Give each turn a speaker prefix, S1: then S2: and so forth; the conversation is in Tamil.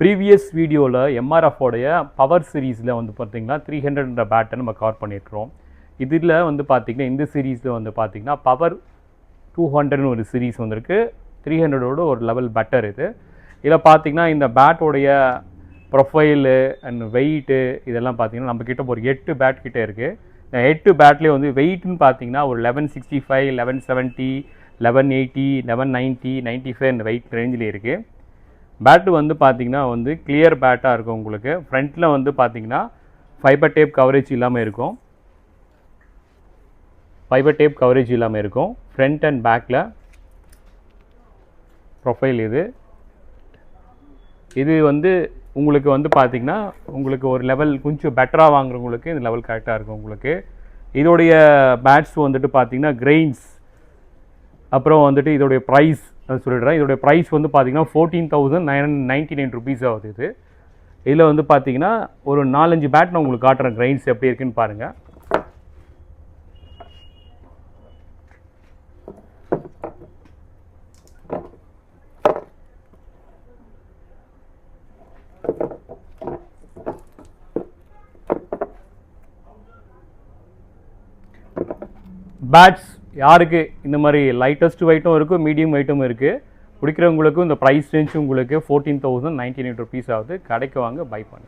S1: ப்ரீவியஸ் வீடியோவில் எம்ஆர்எஃபோடைய பவர் சீரீஸில் வந்து பார்த்திங்கன்னா 300 பேட்டை நம்ம கவர் பண்ணியிருக்கிறோம். இதில் வந்து பார்த்திங்கன்னா இந்த சீரீஸில் வந்து பார்த்திங்கன்னா பவர் 200ன்னு ஒரு சீரீஸ் வந்திருக்கு. 300ஓட ஒரு லெவல் பெட்டர் இது. இதில் பார்த்திங்கன்னா இந்த பேட்டோடைய ப்ரொஃபைலு அண்ட் வெயிட்டு இதெல்லாம் பார்த்திங்கன்னா நம்மக்கிட்ட ஒரு 8 பேட் கிட்டே இருக்குது. இந்த 8 பேட்லேயே வந்து வெயிட்னு பார்த்திங்கன்னா ஒரு 1165, 1170, 1180, 1190, 95 இந்த வெயிட் ரேஞ்சில் இருக்குது. பேட்டு வந்து பார்த்திங்கன்னா வந்து கிளியர் பேட்டாக இருக்கும். உங்களுக்கு ஃப்ரண்ட்டில் வந்து பார்த்திங்கன்னா ஃபைபர் டேப் கவரேஜ் இல்லாமல் இருக்கும். ஃப்ரண்ட் அண்ட் பேக்கில் ப்ரொஃபைல் இது வந்து உங்களுக்கு வந்து பார்த்திங்கன்னா உங்களுக்கு ஒரு லெவல் கொஞ்சம் பெட்டராக வாங்குறவங்களுக்கு இந்த லெவல் கரெக்டாக இருக்கும். உங்களுக்கு இதோடைய பேட்ஸ் வந்துட்டு பார்த்திங்கன்னா கிரெயின்ஸ், அப்புறம் வந்துட்டு இதோடைய ப்ரைஸ் சொல்லிடுறேன். இதோடைய ப்ரைஸ் வந்து பார்த்திங்கன்னா 14,999 ருபீஸ் ஆகுது. இதில் வந்து பார்த்திங்கன்னா ஒரு 4-5 பேட் நான் உங்களுக்கு காட்டுறேன் கிரெயின்ஸ் எப்படி இருக்குன்னு பாருங்கள். பேட்ஸ் யாருக்கு இந்த மாதிரி லைட்டஸ்ட் வெயிட்டும் இருக்குது, மீடியம் வெயிட்டும் இருக்குது. பிடிக்கிறவங்களுக்கும் இந்த ப்ரைஸ் ரேஞ்ச் உங்களுக்கு 14,098 ருபீஸ் ஆகுது. கடைக்கு வாங்க, பை பண்ணு.